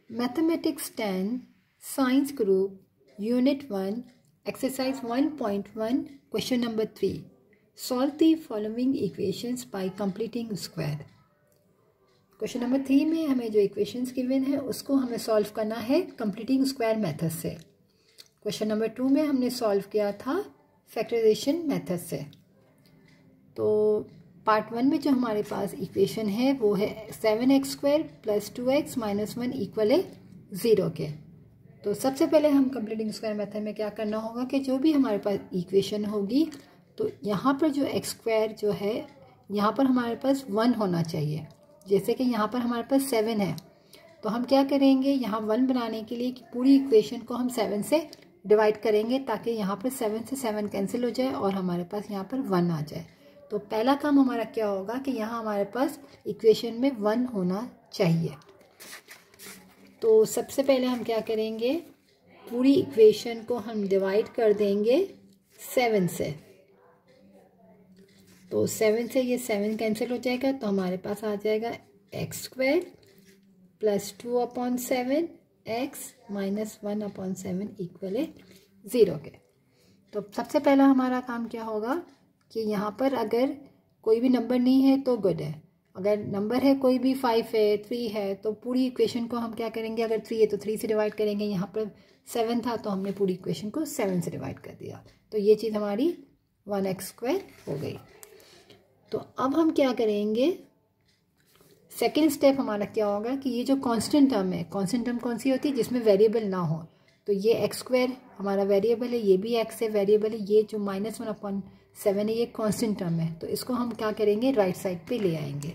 Mathematics 10, Science Group, Unit 1, Exercise 1.1, Question number 3. Solve the following equations by completing square. Question number 3 में हमें जो equations given है उसको हमें सॉल्व करना है कंप्लीटिंग स्क्वायर मेथड से. क्वेश्चन नंबर 2 में हमने सॉल्व किया था फैक्टराइजेशन मेथड से. तो पार्ट 1 में जो हमारे पास इक्वेशन है वो है 7x² + 2x - 1 = 0 के. तो सबसे पहले हम कंप्लीटिंग स्क्वायर मेथड में क्या करना होगा कि जो भी हमारे पास इक्वेशन होगी तो यहाँ पर जो x² जो है यहाँ पर हमारे पास 1 होना चाहिए. जैसे कि यहाँ पर हमारे पास 7 है तो हम क्या करेंगे, यहाँ 1 बनाने के लिए कि पूरी इक्वेशन को हम 7 से डिवाइड करेंगे ताकि यहाँ पर 7 से 7 कैंसिल हो जाए और हमारे पास यहाँ पर 1 आ जाए. तो पहला काम हमारा क्या होगा कि यहाँ हमारे पास इक्वेशन में 1 होना चाहिए. तो सबसे पहले हम क्या करेंगे, पूरी इक्वेशन को हम डिवाइड कर देंगे 7 से. तो 7 से ये 7 कैंसिल हो जाएगा तो हमारे पास आ जाएगा x² + 2/7 x - 1/7 = 0 के. तो सबसे पहला हमारा काम क्या होगा कि यहाँ पर अगर कोई भी नंबर नहीं है तो गुड है. अगर नंबर है कोई भी 5 है 3 है तो पूरी इक्वेशन को हम क्या करेंगे, अगर 3 है तो 3 से डिवाइड करेंगे. यहाँ पर 7 था तो हमने पूरी इक्वेशन को 7 से डिवाइड कर दिया. तो ये चीज़ हमारी 1x² हो गई. तो अब हम क्या करेंगे, सेकेंड स्टेप हमारा क्या होगा कि ये जो कांस्टेंट टर्म है, कांस्टेंट टर्म कौन सी होती है जिसमें वेरिएबल ना हो. तो ये x² हमारा वेरिएबल है, ये भी x है वेरिएबल है, ये जो -1/7 है ये कांस्टेंट टर्म है. तो इसको हम क्या करेंगे, राइट साइड पे ले आएंगे.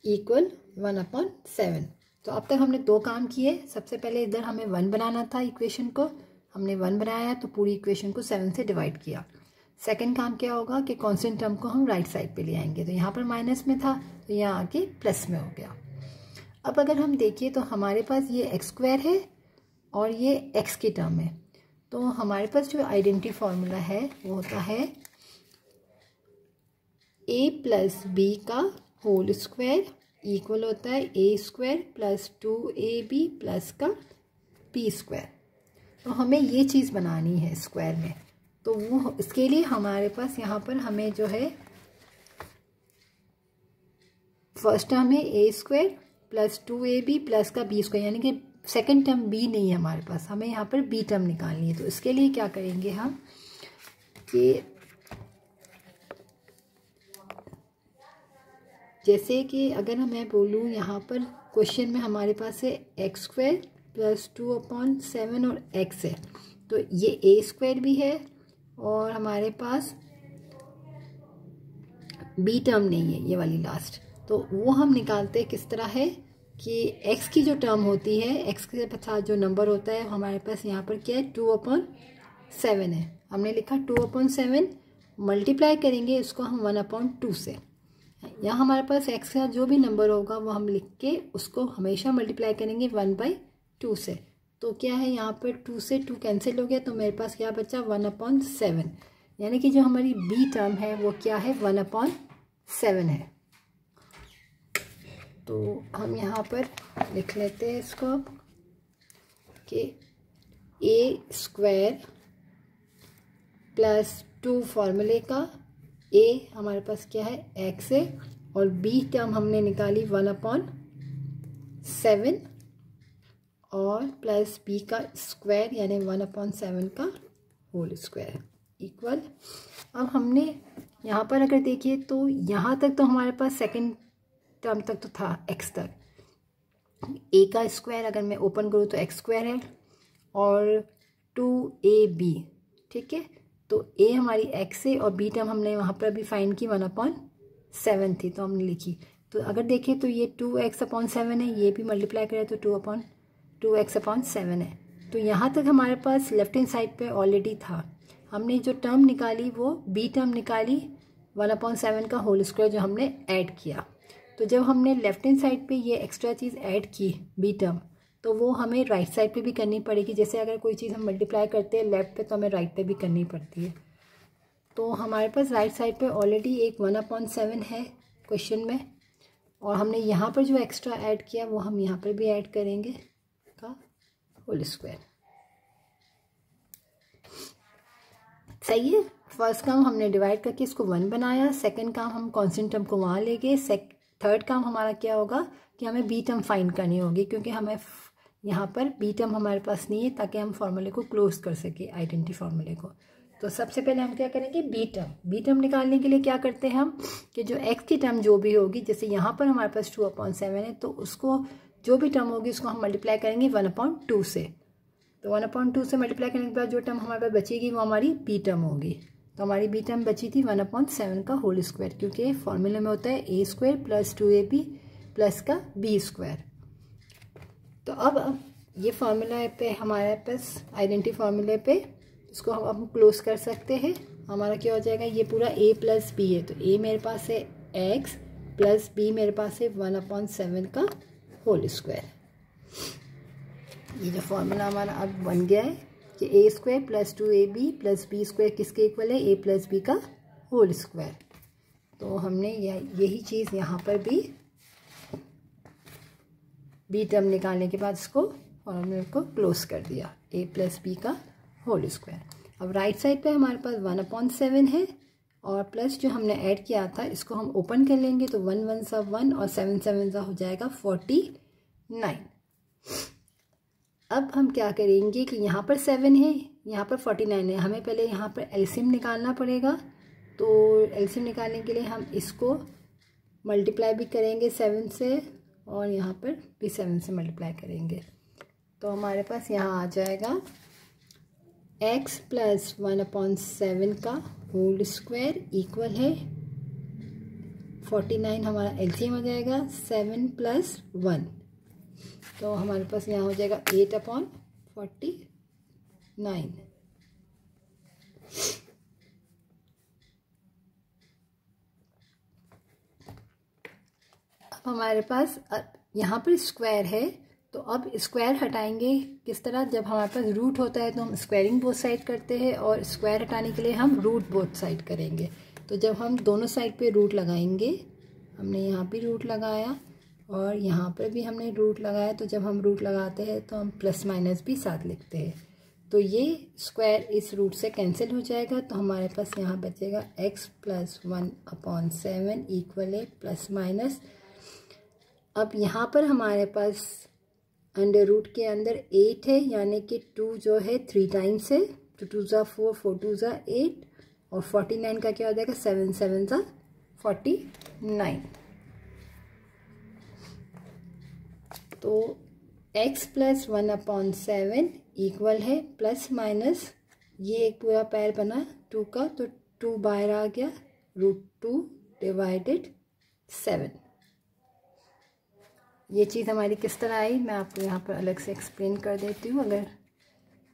इक्वल 1/7. तो अब तक हमने 2 काम किए. सबसे पहले इधर हमें 1 बनाना था, इक्वेशन को हमने 1 बनाया तो पूरी इक्वेशन को 7 से डिवाइड किया. सेकंड काम क्या होगा कि कांस्टेंट टर्म को हम राइट साइड पे ले आएंगे. तो यहाँ पर माइनस में था तो यहाँ आके प्लस में हो गया. अब अगर हम देखिए तो हमारे पास ये x² है और ये x की टर्म है. तो हमारे पास जो आइडेंटिटी फार्मूला है वो होता है a + b का होल स्क्वायर इक्वल होता है a² + 2ab + का b². तो हमें ये चीज़ बनानी है स्क्वायर में. तो वो इसके लिए हमारे पास यहाँ पर हमें जो है फर्स्ट टर्म है a² + 2ab + का b², यानी कि सेकंड टर्म b नहीं है हमारे पास, हमें यहाँ पर b टर्म निकालनी है. तो इसके लिए क्या करेंगे हम कि जैसे कि अगर मैं बोलूँ यहाँ पर क्वेश्चन में हमारे पास है x² + 2/7 और x है. तो ये a² भी है और हमारे पास b टर्म नहीं है, ये वाली लास्ट. तो वो हम निकालते किस तरह है कि x की जो टर्म होती है, x के साथ जो नंबर होता है हमारे पास यहाँ पर क्या है 2/7 है. हमने लिखा 2/7 मल्टीप्लाई करेंगे इसको हम 1/2 से. यहाँ हमारे पास x का जो भी नंबर होगा वो हम लिख के उसको हमेशा मल्टीप्लाई करेंगे 1/2 से. तो क्या है यहाँ पर 2 से 2 कैंसिल हो गया तो मेरे पास क्या बचा 1/7, यानी कि जो हमारी b टर्म है वो क्या है 1/7 है. तो हम यहाँ पर लिख लेते हैं इसको कि a² + 2 फार्मूले का a हमारे पास क्या है x है और b टर्म हमने निकाली 1/7 और प्लस b का स्क्वायर यानी 1/7 का होल स्क्वायर इक्वल. अब हमने यहाँ पर अगर देखिए तो यहाँ तक तो हमारे पास सेकंड टर्म तक तो था x तक. a का स्क्वायर अगर मैं ओपन करूँ तो x² है और 2ab, ठीक है. तो a हमारी x है और b टर्म हमने वहाँ पर भी फाइंड की 1/7 थी तो हमने लिखी. तो अगर देखिए तो ये 2x/7 है, ये भी मल्टीप्लाई करें तो 2x/7 है. तो यहाँ तक हमारे पास लेफ्ट हैंड साइड पे ऑलरेडी था. हमने जो टर्म निकाली वो b टर्म निकाली 1/7 का होल स्क्वायर जो हमने ऐड किया. तो जब हमने लेफ्ट हैंड साइड पे ये एक्स्ट्रा चीज़ ऐड की b टर्म तो वो हमें राइट साइड पे भी करनी पड़ेगी. जैसे अगर कोई चीज़ हम मल्टीप्लाई करते हैं लेफ्ट पे तो हमें राइट पे भी करनी पड़ती है. तो हमारे पास राइट साइड पे ऑलरेडी एक 1/7 है क्वेश्चन में, और हमने यहाँ पर जो एक्स्ट्रा ऐड किया वो हम यहाँ पर भी ऐड करेंगे का होल स्क्वायर। सही है। फर्स्ट काम हमने डिवाइड करके इसको 1 बनाया, सेकंड काम हम कांस्टेंट टर्म को वहाँ ले गए, थर्ड काम हमारा क्या होगा कि हमें बी टर्म फाइंड करनी होगी, क्योंकि हमें यहाँ पर बी टर्म हमारे पास नहीं है, ताकि हम फॉर्मूले को क्लोज कर सके, आइडेंटिटी फॉर्मूले को। तो सबसे पहले हम क्या करेंगे, बी टर्म निकालने के लिए क्या करते हैं हम कि जो एक्स की टर्म जो भी होगी, जैसे यहाँ पर हमारे पास 2/7 है, तो उसको जो भी टर्म होगी उसको हम मल्टीप्लाई करेंगे 1/2 से। तो 1/2 से मल्टीप्लाई करने के बाद जो टर्म हमारे पास बचेगी वो हमारी बी टर्म होगी। तो हमारी बी टर्म बची थी 1/7 का होल स्क्वायर, क्योंकि फॉर्मूले में होता है a² + 2ab प्लस का b²। तो अब ये फार्मूला पे हमारे पास आइडेंटिटी फार्मूले पे इसको हम क्लोज कर सकते हैं। हमारा क्या हो जाएगा, ये पूरा a + b है, तो a मेरे पास है x + b मेरे पास है 1/7 का होल स्क्वायर। ये जो फॉर्मूला हमारा अब बन गया है कि a² + 2ab + b² किसके इक्वल है, a + b का होल स्क्वायर। तो हमने यही चीज़ यहाँ पर भी बी टर्म निकालने के बाद इसको फॉर्मूले को क्लोज कर दिया, a + b का होल स्क्वायर। अब राइट साइड पे हमारे पास 1/7 है, और प्लस जो हमने ऐड किया था इसको हम ओपन कर लेंगे, तो 1 1 सा 1 और 7 7 सा हो जाएगा 49। अब हम क्या करेंगे कि यहाँ पर 7 है, यहाँ पर 49 है, हमें पहले यहाँ पर एलसीएम निकालना पड़ेगा। तो एलसीएम निकालने के लिए हम इसको मल्टीप्लाई भी करेंगे 7 से, और यहाँ पर भी 7 से मल्टीप्लाई करेंगे। तो हमारे पास यहाँ आ जाएगा x + 1/7 का होल स्क्वायर इक्वल है 49। हमारा एलसीएम हो जाएगा 7 + 1, तो हमारे पास यहाँ हो जाएगा 8/49। अब हमारे पास यहाँ पर स्क्वायर है, तो अब स्क्वायर हटाएंगे किस तरह, जब हमारे पास रूट होता है तो हम स्क्वायरिंग बोथ साइड करते हैं, और स्क्वायर हटाने के लिए हम रूट बोथ साइड करेंगे। तो जब हम दोनों साइड पे रूट लगाएंगे, हमने यहाँ भी रूट लगाया और यहाँ पर भी हमने रूट लगाया, तो जब हम रूट लगाते हैं तो हम प्लस माइनस भी साथ लिखते हैं। तो ये स्क्वायर इस रूट से कैंसिल हो जाएगा, तो हमारे पास यहाँ बचेगा x + 1/7 इक्वल है प्लस माइनस। अब यहाँ पर हमारे पास अंडर रूट के अंदर 8 है, यानी कि 2 जो है 3 टाइम्स है, तो 2 ज़ा 4 4 2 ज़ा 8, और 49 का क्या हो जाएगा 7 7 ज़ा 49। तो x + 1/7 इक्वल है प्लस माइनस, ये एक पूरा पैर बना 2 का, तो 2 बाहर आ गया, √2 / 7। ये चीज़ हमारी किस तरह आई मैं आपको यहाँ पर अलग से एक्सप्लेन कर देती हूँ। अगर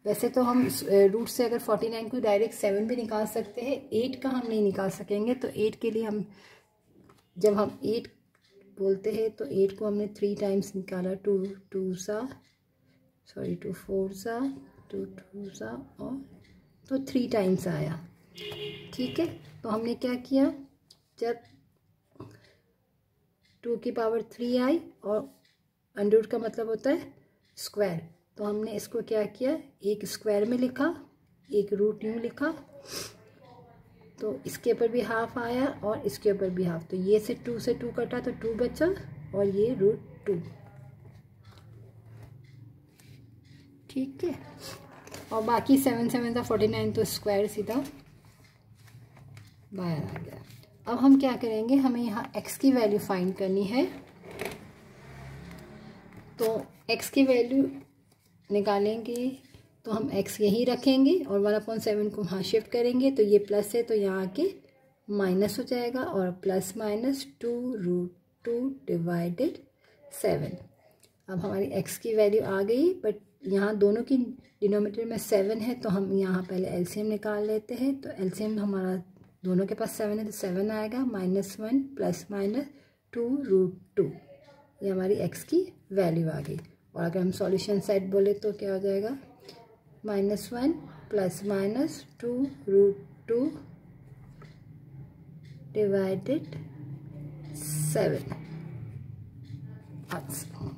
वैसे तो हम रूट से अगर 49 को डायरेक्ट 7 भी निकाल सकते हैं, 8 का हम नहीं निकाल सकेंगे। तो 8 के लिए हम जब हम 8 बोलते हैं तो 8 को हमने 3 टाइम्स निकाला, 2 4 सा 2 2 सा, और तो 3 टाइम्स आया। ठीक है, तो हमने क्या किया, जब 2 की पावर 3 आई, और अंडर रूट का मतलब होता है स्क्वायर, तो हमने इसको क्या किया, एक स्क्वायर में लिखा, एक रूट यूँ लिखा, तो इसके ऊपर भी हाफ आया और इसके ऊपर भी हाफ, तो ये से 2 से 2 कटा तो 2 बचा, और ये √2। ठीक है, और बाकी 7 7 सा 49, तो स्क्वायर सीधा बाहर आ गया। अब हम क्या करेंगे, हमें यहाँ x की वैल्यू फाइंड करनी है। तो x की वैल्यू निकालेंगे तो हम x यहीं रखेंगे और 1/7 को वहाँ शिफ्ट करेंगे, तो ये प्लस है तो यहाँ आके माइनस हो जाएगा, और प्लस माइनस 2√2 / 7। अब हमारी x की वैल्यू आ गई, बट यहाँ दोनों की डिनोमिनेटर में 7 है, तो हम यहाँ पहले एलसीएम निकाल लेते हैं। तो एलसीएम हमारा दोनों के पास 7 है, तो 7 आएगा, -1 प्लस माइनस 2√2, ये हमारी x की वैल्यू आ गई। और अगर हम सॉल्यूशन साइड बोले तो क्या हो जाएगा, -1 प्लस माइनस 2√2 divided 7. Answer.